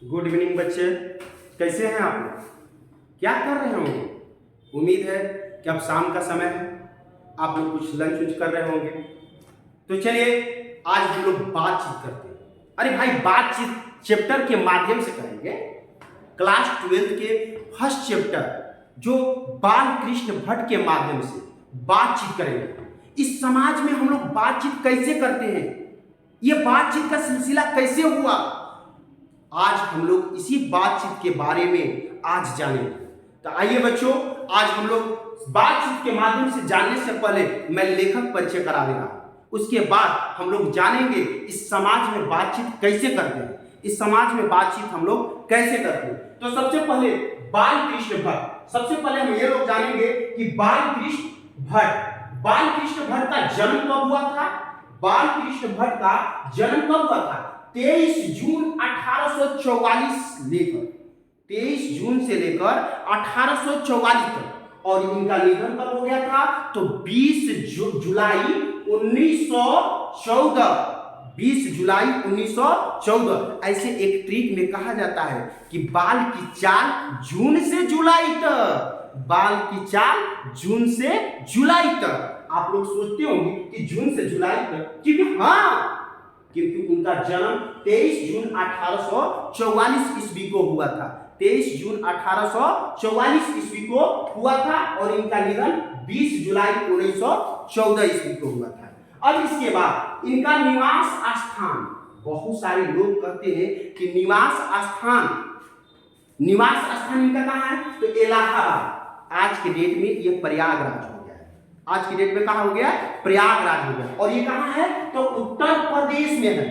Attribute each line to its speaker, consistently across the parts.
Speaker 1: Good evening बच्चे, कैसे हैं आप लोग? क्या कर रहे होंगे? उम्मीद है कि अब शाम का समय है, आप लोग कुछ लंच उंच कर रहे होंगे। तो चलिए आज हम लोग बातचीत करते हैं। अरे भाई, बातचीत चैप्टर के माध्यम से करेंगे। क्लास 12 के फर्स्ट चैप्टर जो बाल कृष्ण भट्ट के माध्यम से बातचीत करेंगे। इस समाज में हम लोग बातचीत कैसे करते हैं, ये बातचीत का सिलसिला कैसे हुआ, आज हम लोग इसी बातचीत के बारे में आज जानेंगे। तो आइए बच्चों, आज हम लोग बातचीत के माध्यम से जानने से पहले मैं लेखक परिचय करा दे रहा हूं। उसके बाद हम लोग जानेंगे इस समाज में बातचीत कैसे करते हैं, इस समाज में बातचीत हम लोग कैसे करते हैं। तो सबसे पहले बाल कृष्ण भट्ट, सबसे पहले हम ये लोग जानेंगे कि बाल कृष्ण भट्ट का जन्म कब हुआ था। बाल कृष्ण भट्ट का जन्म कब हुआ था? 23 जून 1844 लेकर 23 जून से लेकर 1844 तक, और इनका निधन कब हो गया था? तो 20 जुलाई 1914। 20 जुलाई 1914। ऐसे एक ट्रिक में कहा जाता है कि बाल की चाल जून से जुलाई तक, बाल की चाल जून से जुलाई तक। आप लोग सोचते होंगे कि जून से जुलाई तक, क्योंकि उनका जन्म 23 जून 1844 ईस्वी को हुआ था। 23 जून 1844 ईस्वी को हुआ था और इनका निधन 20 जुलाई 1914 ईस्वी को हुआ था। अब इसके बाद इनका निवास स्थान, बहुत सारे लोग कहते हैं कि निवास स्थान इनका कहाँ है? तो इलाहाबाद। आज के डेट में ये प्रयागराज हो गया है। आज की डेट में कहाँ हो गया? प्रयागराज हो गया। और ये कहाँ है? तो उत्तर प्रदेश में है,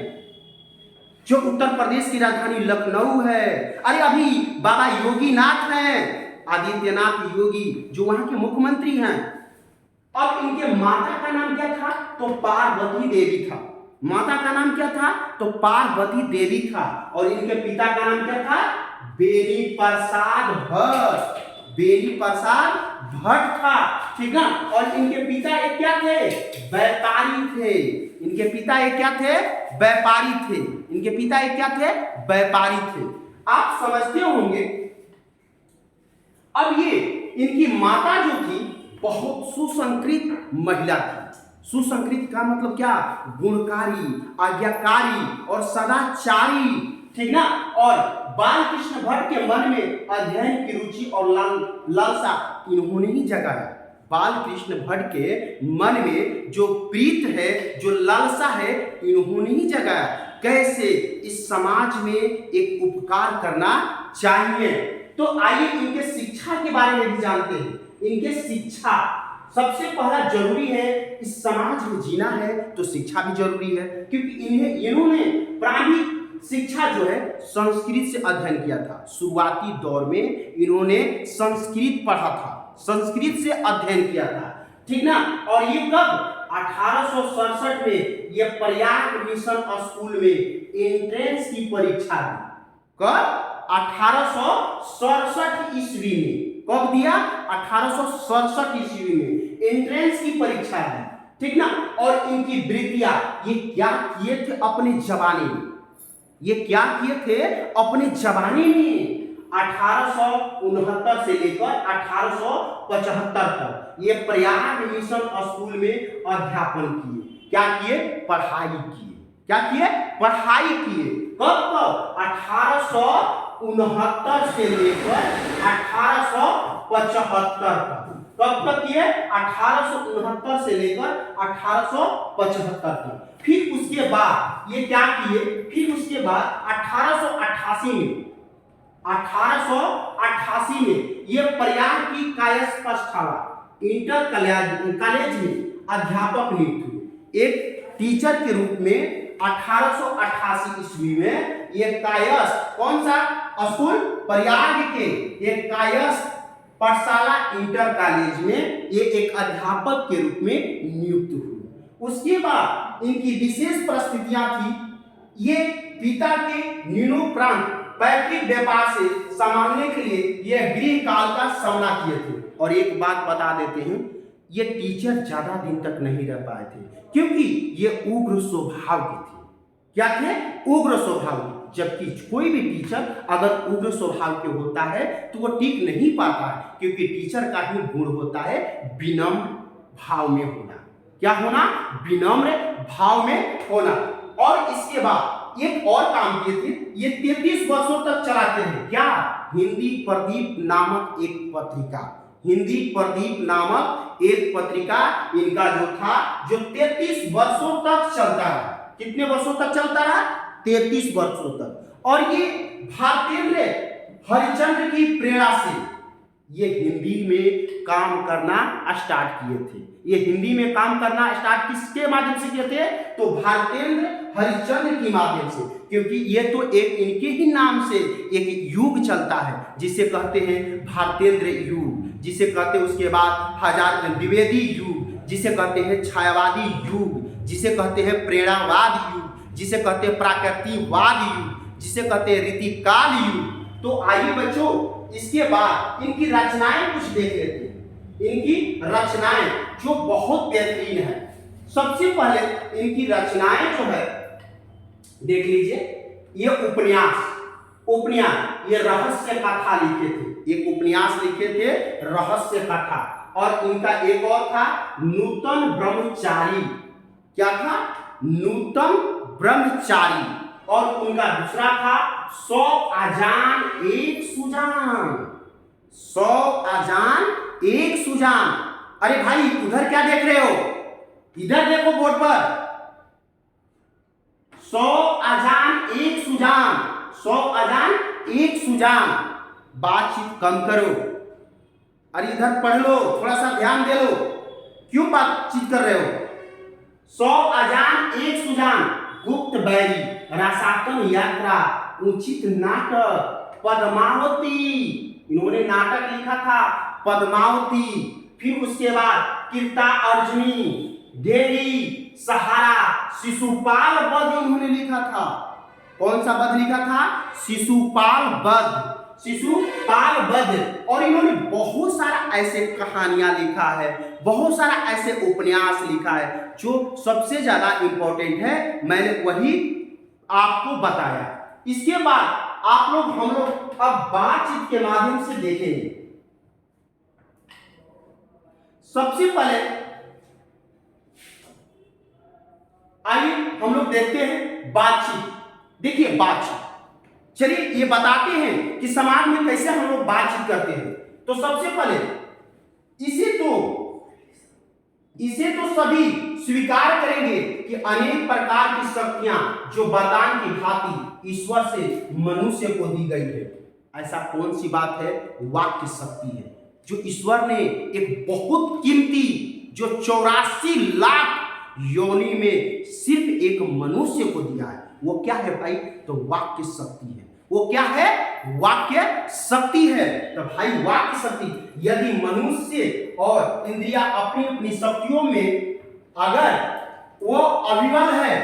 Speaker 1: जो उत्तर प्रदेश की राजधानी लखनऊ है। अरे अभी बाबा योगी नाथ हैं, आदित्यनाथ योगी, जो वहां के मुख्यमंत्री हैं। अब इनके माता का नाम क्या था? तो पार्वती देवी था। माता का नाम क्या था? तो पार्वती देवी था। और इनके पिता का नाम क्या था? बेनी प्रसाद भट्ट था, ठीक है। और इनके पिता एक क्या थे? व्यापारी थे। इनके पिता एक क्या थे? व्यापारी थे। इनके पिता एक क्या थे? व्यापारी थे। आप समझते होंगे। अब ये इनकी माता जो थी बहुत सुसंस्कृत महिला थी। सुसंस्कृत का मतलब क्या? गुणकारी, आज्ञाकारी और सदाचारी, ठीक ना। और बाल कृष्ण भट्ट के मन में अध्ययन की रुचि और लालसा इन्होंने ही जगाया। बाल कृष्ण भट्ट के मन में जो प्रीत है, जो लालसा है, इन्होंने ही जगाया। कैसे इस समाज में एक उपकार करना चाहिए। तो आइए इनके शिक्षा के बारे में भी जानते हैं। इनके शिक्षा सबसे पहला जरूरी है। इस समाज में जीना है तो शिक्षा भी जरूरी है, क्योंकि इन्होंने प्रारंभिक शिक्षा जो है संस्कृत से अध्ययन किया था। शुरुआती दौर में इन्होंने संस्कृत पढ़ा था, संस्कृत से अध्ययन किया था, ठीक ना। और ये कब? 1867 में ये प्रयाग मिशन स्कूल में एंट्रेंस की परीक्षा दी। कब? 1867 ईस्वी में। कब दिया? 1867 ईस्वी में एंट्रेंस की परीक्षा दी, ठीक ना। और इनकी वृत्तियां ये क्या किए थे अपने जवानी में? ये क्या किए थे अपने जवानी में? 1869 से लेकर 1875 तक ये प्रयाग मिशन स्कूल में अध्यापन किए। क्या किए? पढ़ाई किए। क्या किए? पढ़ाई किए। कब? 1869 से लेकर 1875 तक। कब तक किए? 1869 से लेकर 1875 तक। फिर उसके बाद ये क्या किए? फिर उसके बाद 1888 में ये प्रयाग की कायस्थशाला इंटर कॉलेज में अध्यापक नियुक्त हुए। एक टीचर के रूप में 1888 ईस्वी में ये कायस्थ, कौन सा स्कूल? प्रयाग के एक कायस्थ पाठशाला इंटर कॉलेज में ये एक अध्यापक के रूप में नियुक्त हुए। उसके बाद इनकी विशेष परिस्थितियां थी। ये पिता के निनोप्रांत पैतृक व्यापार से संभालने के लिए ये गृह काल का सामना किए थे। और एक बात बता देते हैं, ये टीचर ज्यादा दिन तक नहीं रह पाए थे, क्योंकि ये उग्र स्वभाव के थे। क्या थे? उग्र स्वभाव के। जबकि कोई भी टीचर अगर उग्र स्वभाव के होता है तो वो टिक नहीं पाता है, क्योंकि टीचर का ही गुण होता है विनम्र भाव में होना। क्या होना? विनम्र भाव में होना। और इसके बाद एक और काम किए थे, ये 33 वर्षों तक चलाते हैं। क्या? हिंदी प्रदीप नामक एक पत्रिका, हिंदी प्रदीप नामक एक पत्रिका इनका जो था, जो 33 वर्षों तक चलता रहा। कितने वर्षों तक चलता रहा? 33 वर्षों तक। और ये भारतेंद्र हरिश्चंद्र की प्रेरणा से ये हिंदी में काम करना स्टार्ट किए थे। ये हिंदी में काम करना स्टार्ट किसके माध्यम से किए थे? तो भारतेंद्र हरिश्चंद्र के माध्यम से, क्योंकि ये तो एक इनके ही नाम से एक युग चलता है जिसे कहते हैं भारतेंद्र युग, जिसे कहते हैं उसके बाद हजार द्विवेदी युग, जिसे कहते हैं छायावादी युग, जिसे कहते हैं प्रेरणावाद युग, जिसे कहते हैं प्राकृतिकवाद युग, जिसे कहते हैं रीतिकाल युग। तो आइए बच्चों, इसके बाद इनकी रचनाएं कुछ देख लेते हैं। इनकी रचनाएं जो बहुत बेहतरीन है। सबसे पहले इनकी रचनाएं जो है देख लीजिए, ये उपन्यास ये रहस्य कथा लिखे थे। एक उपन्यास लिखे थे रहस्य कथा। और इनका एक और था नूतन ब्रह्मचारी। क्या था? नूतन ब्रह्मचारी। और उनका दूसरा था 100 अजान एक सुजान। 100 अजान एक सुजान। अरे भाई उधर क्या देख रहे हो? इधर देखो बोर्ड पर। 100 अजान एक सुजान। 100 अजान एक सुजान। बातचीत कम करो। अरे इधर पढ़ लो, थोड़ा सा ध्यान दे लो। क्यों बातचीत कर रहे हो? 100 अजान एक सुजान, गुप्त बैरी, रसातन यात्रा, उचित नाटक, पद्मावती। इन्होंने नाटक लिखा था पद्मावती। फिर उसके बाद कीर्ता अर्जुनी, डेरी, सहारा, शिशुपाल वध इन्होंने लिखा था। कौन सा वध लिखा था? शिशुपाल वध। शिशुपाल वध। और इन्होंने बहुत सारा ऐसे कहानियां लिखा है, बहुत सारा ऐसे उपन्यास लिखा है। जो सबसे ज्यादा इंपॉर्टेंट है मैंने वही आपको बताया। इसके बाद आप लोग हम लोग अब बातचीत के माध्यम से देखेंगे। सबसे पहले आइए हम लोग देखते हैं बातचीत। देखिए बातचीत, चलिए ये बताते हैं कि समाज में कैसे हम लोग बातचीत करते हैं। तो सबसे पहले इसे तो सभी स्वीकार करेंगे कि अनेक प्रकार की शक्तियां जो वरदान की भांति ईश्वर से मनुष्य को दी गई है। ऐसा कौन सी बात है? वाक्य शक्ति है, जो ईश्वर ने एक बहुत कीमती, जो 84 लाख योनि में सिर्फ एक मनुष्य को दिया है। वो क्या है भाई? तो वाक्य शक्ति है। वो क्या है? वाक्य शक्ति है। तो भाई वाक्य शक्ति, यदि मनुष्य और इंद्रिया अपनी अपनी शक्तियों में अगर वो अविवल है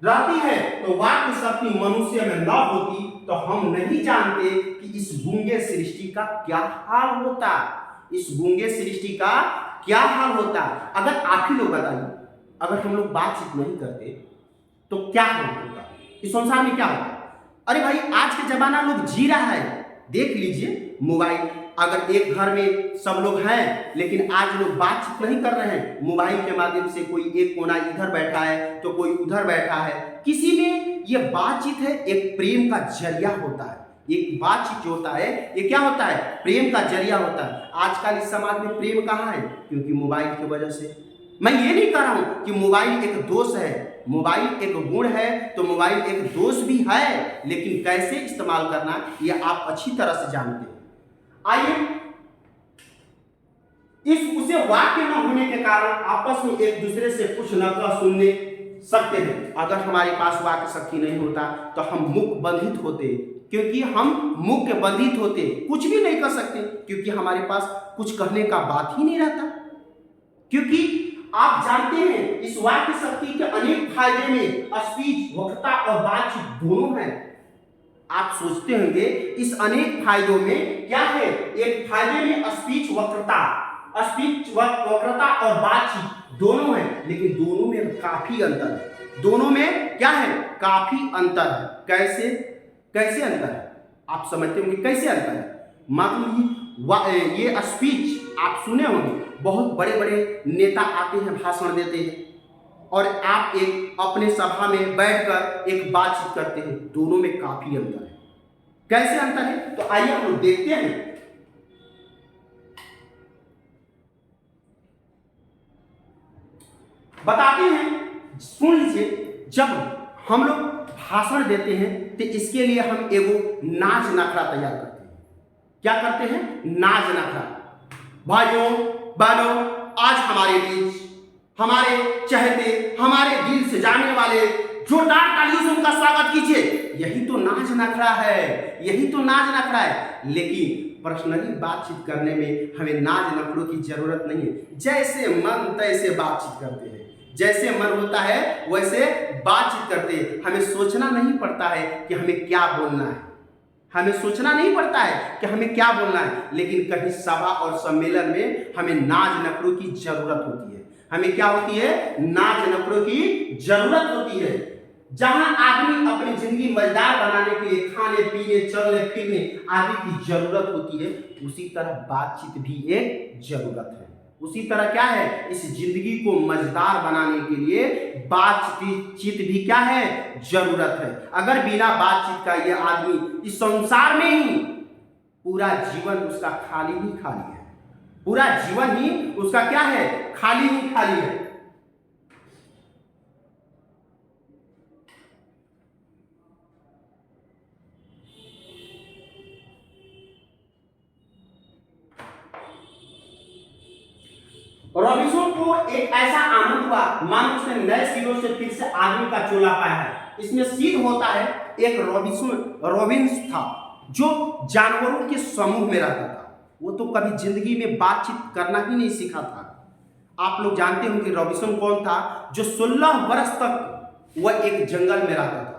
Speaker 1: रहती है, तो वाक्य शक्ति मनुष्य में न होती तो हम नहीं जानते कि इस गूंगे सृष्टि का क्या हाल होता। इस गूंगे सृष्टि का क्या हाल होता। अगर आप ही लोग बताइए, अगर हम लोग बातचीत नहीं करते तो क्या होता? इस संसार में क्या होता? अरे भाई आज के जमाना लोग जी रहा है। देख लीजिए मोबाइल, अगर एक घर में सब लोग हैं लेकिन आज लोग बातचीत नहीं कर रहे हैं, मोबाइल के माध्यम से कोई एक कोना इधर बैठा है तो कोई उधर बैठा है। किसी में ये बातचीत है, एक प्रेम का जरिया होता है। एक बातचीत जो होता है ये क्या होता है? प्रेम का जरिया होता है। आजकल इस समाज में प्रेम कहाँ है? क्योंकि मोबाइल की वजह से। मैं ये नहीं कह रहा हूं कि मोबाइल एक दोष है, मोबाइल एक गुण है तो मोबाइल एक दोष भी है, लेकिन कैसे इस्तेमाल करना ये आप अच्छी तरह से जानते हैं। आइए, इस उसे वाक्य न होने के कारण आपस में एक दूसरे से कुछ न कह सुनने सकते हैं। अगर हमारे पास वाक्य शक्ति नहीं होता तो हम मुख बंधित होते, क्योंकि हम मुख बंधित होते कुछ भी नहीं कर सकते, क्योंकि हमारे पास कुछ कहने का बात ही नहीं रहता। क्योंकि आप जानते हैं इस वाक्य शक्ति के अनेक फायदे में स्पीच, वक्ता और बातचीत दोनों हैं। आप सोचते होंगे इस अनेक फायदों में क्या है? एक फायदे में स्पीच वक्रता और बातचीत दोनों है, लेकिन दोनों में काफी अंतर है। दोनों में क्या है, काफी अंतर है। कैसे कैसे अंतर है आप समझते होंगे, कैसे अंतर है। मान लीजिए ये स्पीच आप सुने होंगे, बहुत बड़े बड़े नेता आते हैं, भाषण देते हैं, और आप एक अपने सभा में बैठकर एक बातचीत करते हैं, दोनों में काफी अंतर है। कैसे अंतर है, तो आइए हम लोग देखते हैं। बताते हैं, सुन लीजिए। जब हम लोग भाषण देते हैं तो इसके लिए हम एगो नाच नखरा तैयार करते हैं। क्या करते हैं, नाच नखरा। भाइयों बहनों, आज हमारे बीच हमारे चहेते, हमारे दिल से जाने वाले जोरदार तालियों से उनका स्वागत कीजिए। यही तो नाच नखरा है, यही तो नाच नखरा है। लेकिन पर्सनली बातचीत करने में हमें नाच नखरों की जरूरत नहीं है। जैसे मन तैसे बातचीत करते हैं, जैसे मन होता है वैसे बातचीत करते हैं। हमें सोचना नहीं पड़ता है कि हमें क्या बोलना है, हमें सोचना नहीं पड़ता है कि हमें क्या बोलना है। लेकिन कहीं सभा और सम्मेलन में हमें नाच नखरों की जरूरत होती है। हमें क्या होती है, नाच नखरों की जरूरत होती है। जहां आदमी अपनी जिंदगी मजेदार बनाने के लिए खाने पीने चलने फिरने आदि की जरूरत होती है, उसी तरह बातचीत भी एक जरूरत है। उसी तरह क्या है, इस जिंदगी को मजेदार बनाने के लिए बातचीत भी क्या है, जरूरत है। अगर बिना बातचीत का यह आदमी इस संसार में ही पूरा जीवन उसका खाली ही खाली है, पूरा जीवन ही उसका क्या है, खाली ही खाली है। रॉबिन्सन को एक ऐसा आनंद हुआ मानो उसने नए सिरों से फिर से आदमी का चोला पाया है। इसमें सीन होता है, एक रॉबिन्स था जो जानवरों के समूह में रहता था। वो तो कभी जिंदगी में बातचीत करना ही नहीं सीखा था। आप लोग जानते हो कि रॉबिन्सन कौन था, जो 16 वर्ष तक वह एक जंगल में रहता था।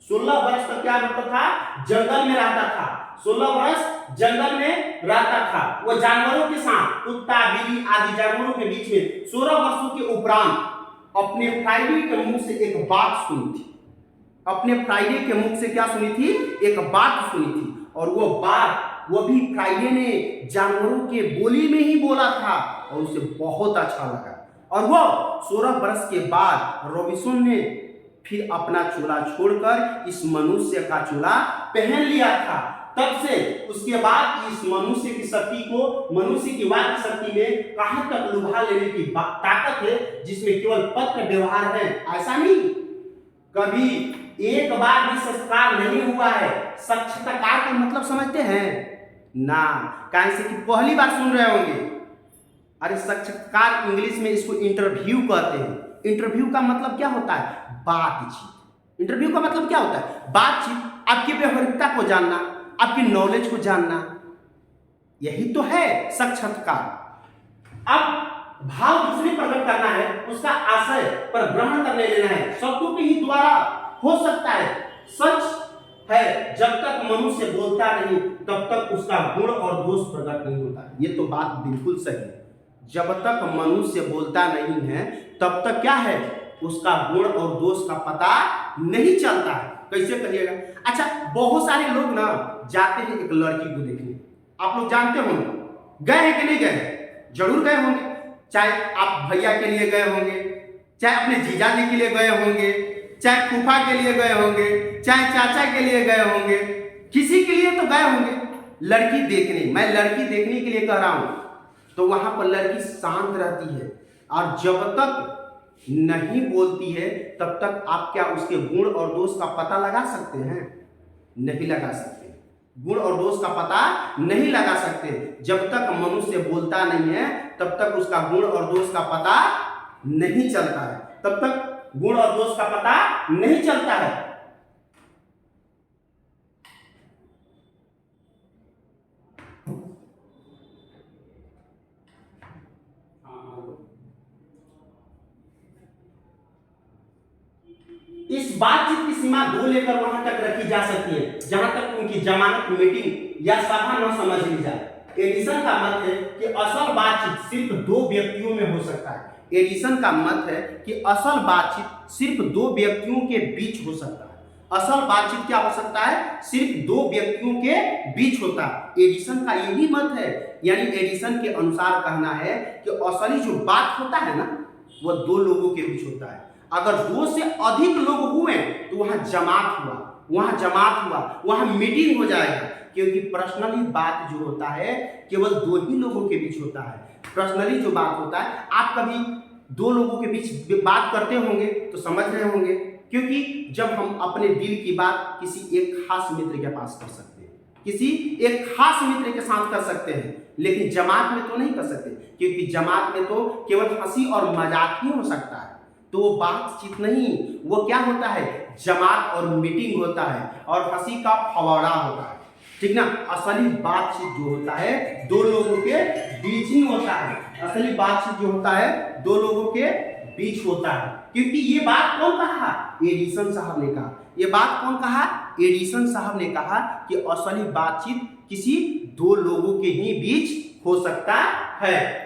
Speaker 1: 16 वर्ष तक क्या रहता था, जंगल में रहता था। 16 वर्ष जंगल में रहता था। वो जानवरों के साथ, कुत्ता बिल्ली आदि जानवरों के बीच में 16 वर्षों के उपरांत अपने फ्राइडे के मुंह से एक बात सुनी थी। अपने फ्राइडे के मुख से क्या सुनी थी, एक बात सुनी थी। और वो बात वो भी फ्राइडे ने जानवरों के बोली में ही बोला था और उसे बहुत अच्छा लगा। और वो 16 वर्ष के बाद रॉबिन्सन ने फिर अपना चोला छोड़कर इस मनुष्य का चोला पहन लिया था। तब से उसके बाद इस मनुष्य की शक्ति को, मनुष्य की वाक्य शक्ति में कहां तक लुभा लेने की ताकत है, जिसमें केवल पत्र व्यवहार है ऐसा नहीं, कभी एक बार भी संस्कार नहीं हुआ है। साक्षात्कार का मतलब समझते हैं ना, कैसे कि पहली बार सुन रहे होंगे। अरे साक्षात्कार इंग्लिश में इसको इंटरव्यू कहते हैं। इंटरव्यू का मतलब क्या होता है, बातचीत। इंटरव्यू का मतलब क्या होता है, बातचीत। आपकी व्यवहारिकता को जानना, आपकी नॉलेज को जानना, यही तो है साक्षात्कार। अब भाव दूसरे प्रकट करना है, उसका आशय पर ग्रहण करने लेना है, शब्दों के ही द्वारा हो सकता है। सच है, जब तक मनुष्य बोलता नहीं तब तक उसका गुण और दोष प्रकट नहीं होता। ये तो बात बिल्कुल सही है। जब तक मनुष्य बोलता नहीं है तब तक क्या है, उसका गुण और दोष का पता नहीं चलता है। कैसे करिएगा, अच्छा बहुत सारे लोग ना जाते हैं एक लड़की को देखने। आप लोग जानते होंगे, गए हैं कि नहीं गए, जरूर गए होंगे। चाहे आप भैया के लिए गए होंगे, चाहे अपने जीजा जी के लिए गए होंगे, चाहे फूफा के लिए गए होंगे, चाहे चाचा के लिए गए होंगे, किसी के लिए तो गए होंगे लड़की देखने। मैं लड़की देखने के लिए कह रहा हूं, तो वहां पर लड़की शांत रहती है और जब तक नहीं बोलती है तब तक आप क्या उसके गुण और दोष का पता लगा सकते हैं, नहीं लगा सकते। गुण और दोष का पता नहीं लगा सकते। जब तक मनुष्य बोलता नहीं है तब तक उसका गुण और दोष का पता नहीं चलता है, तब तक गुण और दोष का पता नहीं चलता है। इस बातचीत की सीमा 2 लेकर वहां तक रखी जा सकती है जहां तक उनकी जमानत मीटिंग या सभा न समझ ली जाए। एडिसन का मत है कि असल बातचीत सिर्फ 2 व्यक्तियों में हो सकता है। एडिसन का मत है कि असल बातचीत सिर्फ दो व्यक्तियों के बीच हो सकता है। असल बातचीत क्या हो सकता है? सिर्फ दो व्यक्तियों के बीच होता है। एडिसन का यही मत है, यानी एडिसन के अनुसार कहना है कि असली जो बात होता है ना, वह दो लोगों के बीच होता है। अगर दो से अधिक लोग हुए तो वहां जमात हुआ, वहां मीटिंग हो जाएगा, क्योंकि पर्सनली बात जो होता है केवल दो ही लोगों के बीच होता है। पर्सनली जो बात होता है, आप कभी दो लोगों के बीच बात करते होंगे तो समझ रहे होंगे, क्योंकि जब हम अपने दिल की बात किसी एक खास मित्र के पास कर सकते हैं, किसी एक खास मित्र के साथ कर सकते हैं, लेकिन जमात में तो नहीं कर सकते, क्योंकि जमात में तो केवल हंसी और मजाक ही हो सकता है। तो वो बातचीत नहीं, वो क्या होता है? जमात और मीटिंग होता है और हंसी का फवाड़ा होता है, ठीक ना। असली बातचीत जो होता है दो लोगों के बीच ही होता है। असली बातचीत जो होता है दो लोगों के बीच होता है, क्योंकि ये बात कौन कहा? एडिसन साहब ने कहा। ये बात कौन कहा? एडिसन साहब ने कहा कि असली बातचीत किसी दो लोगों के ही बीच हो सकता है।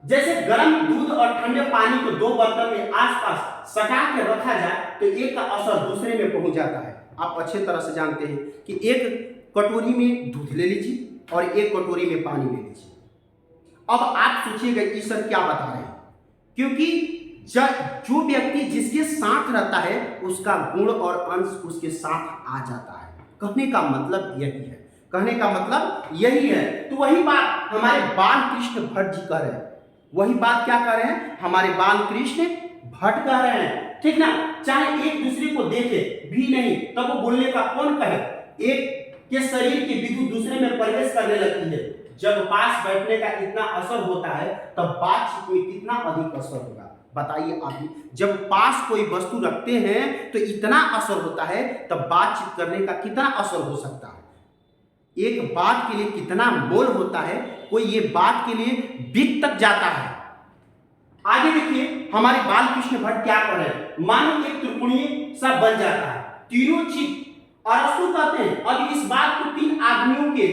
Speaker 1: जैसे गर्म दूध और ठंडे पानी को दो बर्तन में आसपास सटा के रखा जाए तो एक का असर दूसरे में पहुंच जाता है। आप अच्छे तरह से जानते हैं कि एक कटोरी में दूध ले लीजिए और एक कटोरी में पानी ले लीजिए। अब आप सोचिएगा ये सर क्या बता रहे हैं, क्योंकि जो व्यक्ति जिसके साथ रहता है उसका गुण और अंश उसके साथ आ जाता है। कहने का मतलब यही है, कहने का मतलब यही है। तो वही बात हमारे बाल कृष्ण भट्ट जी कह रहे हैं, वही बात क्या कर रहे हैं? हमारे बाल कृष्ण भट्ट कह रहे हैं, ठीक ना। चाहे एक दूसरे को देखे भी नहीं तब वो बोलने का कौन कहे? एक के शरीर की विद्युत दूसरे में प्रवेश करने लगती है। जब पास बैठने का इतना असर होता है तब बातचीत में कितना अधिक असर होगा, बताइए आप ही। जब पास कोई वस्तु रखते हैं तो इतना असर होता है, तब बातचीत करने का कितना असर हो सकता है। एक बात के लिए कितना मोल होता है, कोई ये बात के लिए बिक तक जाता है। आगे देखिए हमारे बाल कृष्ण भट्ट क्या कर रहे हैं। मानो एक त्रिकोणीय सा बन जाता है, तीनों चित्त। अरस्तु कहते हैं अब इस बात को तीन आदमियों के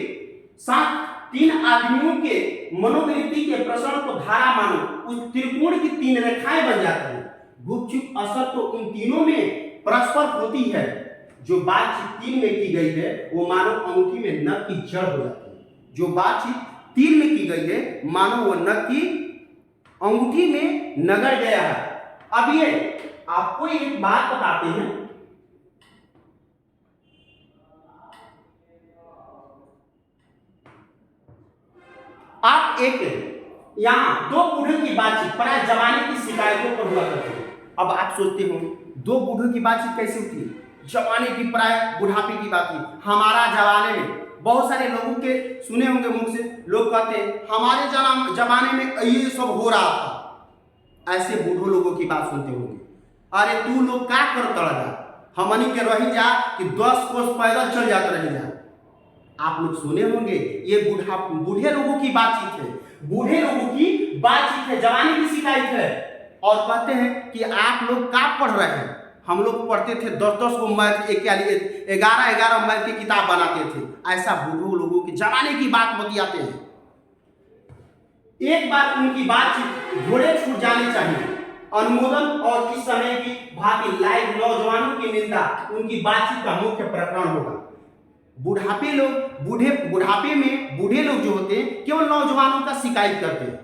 Speaker 1: साथ, तीन आदमियों के मनोवृत्ति के प्रसरण को धारा मानो, उस त्रिकोण की तीन रेखाएं बन जाती हैं। गुपचुप असर तो इन तीनों में परस्पर होती है। जो बातचीत तीन में की गई है वो मानो अंगूठी में नख की जड़ हो जाती है। जो बातचीत तीन में की गई है मानो वो नख की अंगूठी में नगड़ गया है। अब ये आपको एक बात बताते हैं, आप एक यहां दो बूढ़ों की बातचीत प्राय जमाने की शिकायतों पर हुआ करती है। अब आप सोचते हो दो बूढ़ों की बातचीत कैसे होती है? जवानी की प्राय बुढ़ापे की बात की। हमारा जमाने में बहुत सारे लोगों के सुने होंगे मुख से, लोग कहते हैं हमारे जमाने में ये सब हो रहा था। ऐसे बूढ़ों लोगों की बात सुनते होंगे, अरे तू लोग क्या करता रहा, हमनी के रही जा कि 10 कोस पैदल चल जाते रही जा। आप लोग सुने होंगे ये बूढ़े लोगों की बातचीत है, बूढ़े लोगों की बातचीत है, जवानी की शिकायत है। और कहते हैं कि आप लोग क्या पढ़ रहे हैं? हम लोग पढ़ते थे 10-10 को मैथ, 11-11 मैथ की किताब बनाते थे। ऐसा बूढ़ों लोगों के जमाने की बात बतियाते हैं। एक बार उनकी बातचीत घोड़े छूट जानी चाहिए। अनुमोदन और इस समय की भांति लाइव नौजवानों की निंदा उनकी बातचीत का मुख्य प्रकरण होगा। बुढ़ापे में बूढ़े लोग जो होते हैं केवल नौजवानों का शिकायत करते हैं।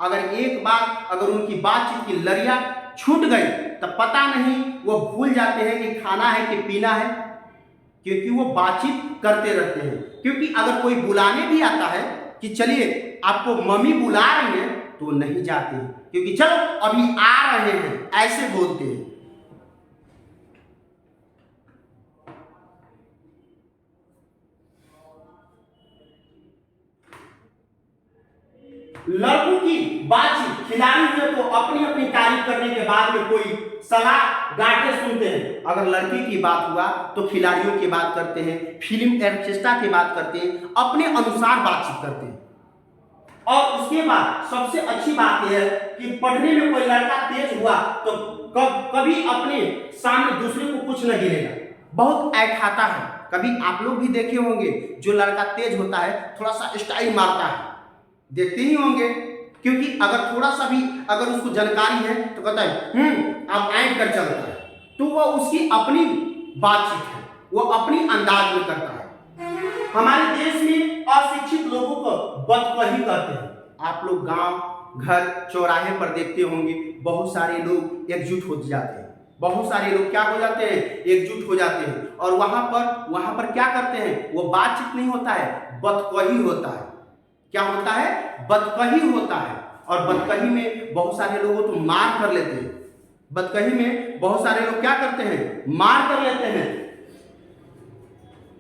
Speaker 1: अगर उनकी बातचीत की लड़ियां छूट गई तब पता नहीं वो भूल जाते हैं कि खाना है कि पीना है, क्योंकि वो बातचीत करते रहते हैं। क्योंकि अगर कोई बुलाने भी आता है कि चलिए आपको मम्मी बुला रही है तो नहीं जाते, क्योंकि चलो अभी आ रहे हैं, ऐसे बोलते हैं। लड़कों की बातचीत खिलाड़ी हुए तो अपनी अपनी तारीफ करने के बाद में कोई सलाह गांठे सुनते हैं। अगर लड़की की बात हुआ तो खिलाड़ियों की बात करते हैं, फिल्म ऑर्केस्ट्रा की बात करते हैं, अपने अनुसार बातचीत करते हैं। और उसके बाद सबसे अच्छी बात यह है कि पढ़ने में कोई लड़का तेज हुआ तो कभी अपने सामने दूसरे को कुछ न गिरेगा, बहुत ऐठाता है। कभी आप लोग भी देखे होंगे जो लड़का तेज होता है थोड़ा सा स्टाइल मारता है, देखते ही होंगे, क्योंकि अगर थोड़ा सा भी अगर उसको जानकारी है तो कहता है अब ऐंठ कर चलता है। तो वह उसकी अपनी बातचीत है, वो अपनी अंदाज में करता है। हमारे देश में अशिक्षित लोगों को बदकही कहते हैं। आप लोग गांव घर चौराहे पर देखते होंगे बहुत सारे लोग एकजुट हो जाते हैं, बहुत सारे लोग क्या हो जाते हैं, एकजुट हो जाते हैं, और वहां पर क्या करते हैं, वो बातचीत नहीं होता है, बदकही होता है। क्या होता है, बदकही होता है। और बदकही में बहुत सारे लोग तो मार कर लेते हैं, बदकही में बहुत सारे लोग क्या करते हैं, मार कर लेते हैं।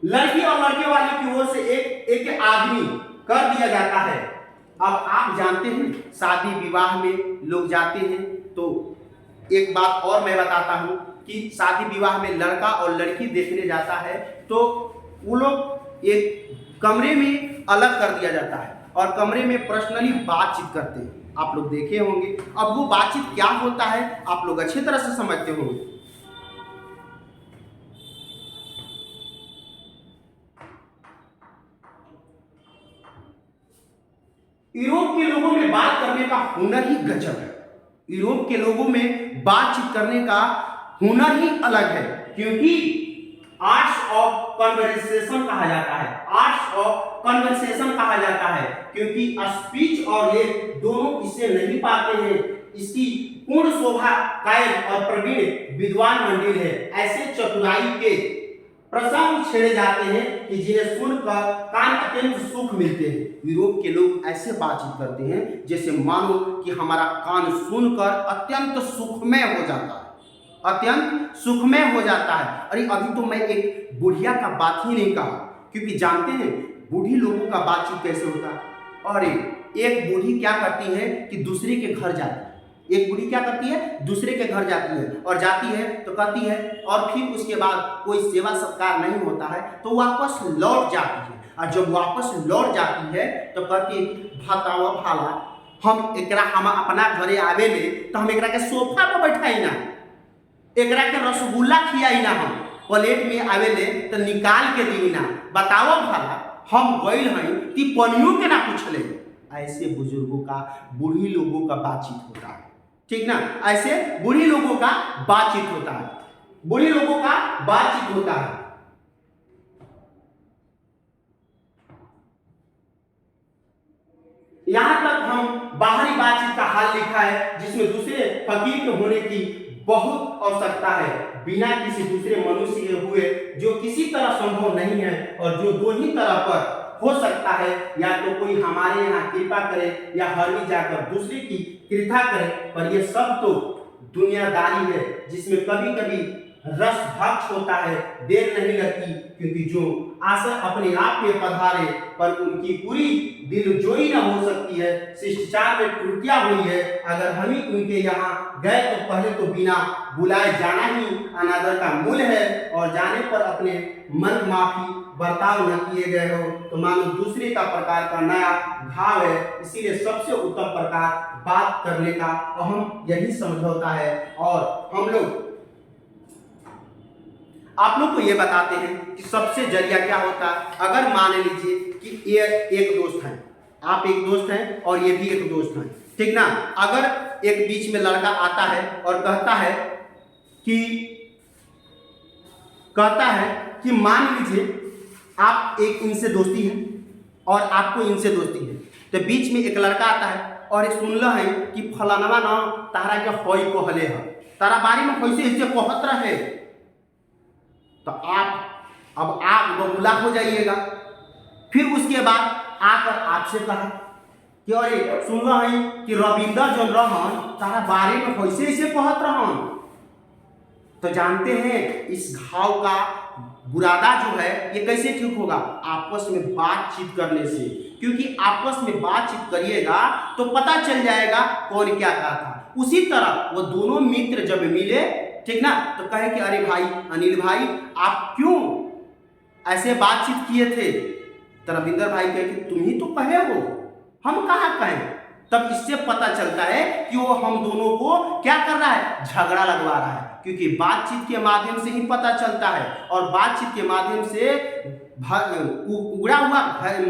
Speaker 1: लड़की और लड़के वाले की ओर से एक आदमी कर दिया जाता है। अब आप जानते हैं शादी विवाह में लोग जाते हैं, तो एक बात और मैं बताता हूं कि शादी विवाह में लड़का और लड़की देखने जाता है तो वो लोग एक कमरे में अलग कर दिया जाता है और कमरे में पर्सनली बातचीत करते हैं। आप लोग देखे होंगे। अब वो बातचीत क्या होता है आप लोग अच्छी तरह से समझते होंगे। यूरोप के लोगों में बात करने का हुनर ही गजब है। यूरोप के लोगों में बातचीत करने का हुनर ही अलग है, क्योंकि आर्ट्स ऑफ कन्वर्सेशन कहा जाता है, आर्ट्स ऑफ कन्वर्सेशन कहा जाता है, क्योंकि स्पीच और लेख दोनों इसे नहीं पाते हैं। इसकी पूर्ण शोभा कायम और प्रवीण विद्वान मंडिल है। ऐसे चतुराई के प्रसंग छेड़े जाते हैं कि जिन्हें सुनकर कान अत्यंत सुख मिलते हैं। यूरोप के लोग ऐसे बातचीत करते हैं जैसे मानो कि हमारा कान सुनकर अत्यंत सुखमय हो जाता है, अत्यंत सुखमय हो जाता है। अरे अभी तो मैं एक बुढ़िया का बात ही नहीं कहा, क्योंकि जानते हैं बूढ़ी लोगों का बातचीत कैसे होता है। और एक बूढ़ी क्या करती है कि दूसरे के घर जाती है, एक बूढ़ी क्या करती है, दूसरे के घर जाती है, और जाती है तो कहती है, और फिर उसके बाद कोई सेवा सत्कार नहीं होता है तो वापस लौट जाती है। और जब वापस लौट जाती है तो कहती है, बताओ भाला, हम एकरा हम अपना घरे आवे ले तो हम एकरा के सोफा पर बैठाई ना, एकरा के रसगुल्ला खियाई ना, हम प्लेट में आवे ले तो निकाल के दी ना, बताओ भाला हम गइल हई ती पनियों के ना पूछ ले। ऐसे बुजुर्गों का, बूढ़ी लोगों का बातचीत होता है, ठीक ना। ऐसे बूढ़ी लोगों का बातचीत होता है, बूढ़ी लोगों का बातचीत होता है। यहां तक हम बाहरी बातचीत का हाल लिखा है, जिसमें दूसरे फकीर के होने की बहुत आवश्यकता है, बिना किसी दूसरे मनुष्य के हुए जो किसी तरह संभव नहीं है, और जो दो ही तरह पर हो सकता है, या तो कोई हमारे यहाँ कृपा करे या हरवी जाकर दूसरे की कृपा करे। पर यह सब तो दुनियादारी है, जिसमें कभी कभी रस भक्ष होता है, देर नहीं लगती, क्योंकि जो आशा अपने आप में पधारे पर उनकी पूरी दिलजोई न हो सकती है। शिष्टाचार में त्रुटियां हुई है, अगर हम ही उनके यहाँ गए तो पहले तो बिना बुलाए जाना ही अनादर का मूल है, और जाने पर अपने मन माफी बर्ताव न किए गए हो तो मानो दूसरे का प्रकार का नया घाव है। इसीलिए सबसे उत्तम प्रकार बात करने का अहम यही समझौता है। और हम लोग आप लोग को ये बताते हैं कि सबसे जरिया क्या होता है। अगर मान लीजिए कि ये एक दोस्त है, आप एक दोस्त हैं और ये भी एक दोस्त हैं, ठीक ना। अगर एक बीच में लड़का आता है और कहता है कि मान लीजिए आप एक इनसे दोस्ती है और आपको इनसे दोस्ती है, तो बीच में एक लड़का आता है और सुनल है कि फलानवा ना तारा के होई कहले है, तारा बारे में कैसे ऐसे कहत रहे, तो आप अब आग बबूला हो जाइएगा। फिर उसके बाद आकर आपसे कहा कि अरे सुनल है कि रविंदर जो रहन तारा बारे में कैसे ऐसे कहत रहन, तो जानते हैं इस घाव का बुरादा जो है ये कैसे ठीक होगा, आपस में बातचीत करने से। क्योंकि आपस में बातचीत करिएगा तो पता चल जाएगा कौन क्या कहा था। उसी तरह वो दोनों मित्र जब मिले, ठीक ना, तो कहे कि अरे भाई अनिल भाई आप क्यों ऐसे बातचीत किए थे, तो रविंदर भाई कहे कि तुम ही तो कहे हो, हम कहाँ कहें। तब इससे पता चलता है कि वो हम दोनों को क्या कर रहा है, झगड़ा लगवा रहा है। क्योंकि बातचीत के माध्यम से ही पता चलता है, और बातचीत के माध्यम से उगड़ा हुआ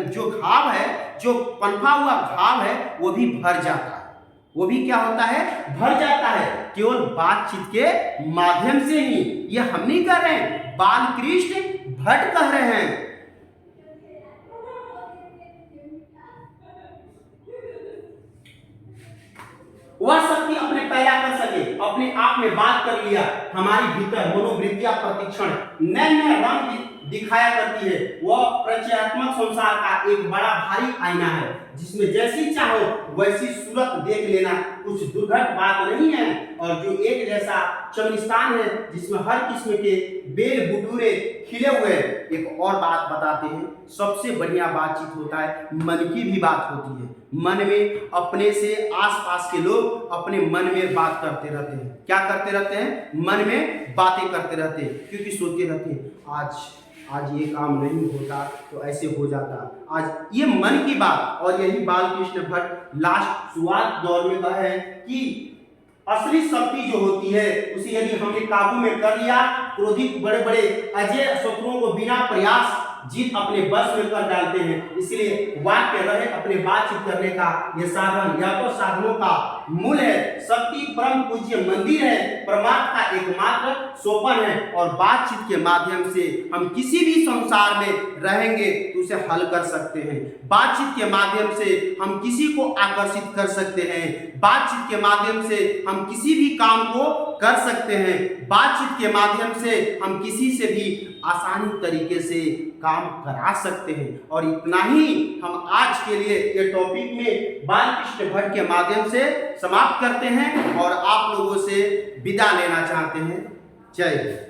Speaker 1: जो घाव है, जो पनपा हुआ घाव है, वो भी भर जाता है। वो भी क्या होता है? भर जाता है, केवल बातचीत के माध्यम से ही। ये हम नहीं कर रहे हैं, बालकृष्ण भट्ट कह रहे हैं। वह शक्ति अपने पैदा कर सके, अपने आप में बात कर लिया, हमारी भीतर मनोवृत्तियां प्रतिक्षण नए नए रंग दिखाया करती है। वह प्रचयात्मक संसार का एक बड़ा भारी आईना है, जिसमें जैसी चाहो वैसी सूरत देख लेना कुछ दुर्घट बात नहीं है, और जो एक जैसा चमनिस्तान है जिसमें हर किस्म के बेल बुटूरे खिले हुए। एक और बात बताते हैं, सबसे बढ़िया बातचीत होता है मन की भी बात होती है। मन में अपने से आसपास के लोग अपने मन में बात करते रहते हैं। क्या करते रहते हैं? मन में बातें करते रहते हैं, क्योंकि सोचते रहते हैं आज ये काम नहीं होता तो ऐसे हो जाता, आज ये मन की बात। और यही बालकृष्ण भट्ट लास्ट शुरुआत दौर में कहा है कि असली शक्ति जो होती है उसे यदि हमने काबू में कर लिया, क्रोधित बड़े बड़े अजय शत्रुओं को बिना प्रयास जीत अपने बस में कर डालते हैं। इसलिए वाक्य रहे अपने बातचीत करने का यह साधन, या तो साधनों का मूल है। शक्ति परम पूज्य मंदिर है, परमात्मा का एकमात्र सोपान है, और बातचीत के माध्यम से हम किसी भी संसार में रहेंगे तो उसे हल कर सकते हैं। बातचीत के माध्यम से हम किसी को आकर्षित कर सकते हैं, बातचीत के माध्यम से हम किसी भी काम को कर सकते हैं, बातचीत के माध्यम से हम किसी से भी आसानी तरीके से काम करा सकते हैं। और इतना ही हम आज के लिए ये टॉपिक में बालकृष्ण भट्ट के माध्यम से समाप्त करते हैं और आप लोगों से विदा लेना चाहते हैं। जय हिंद।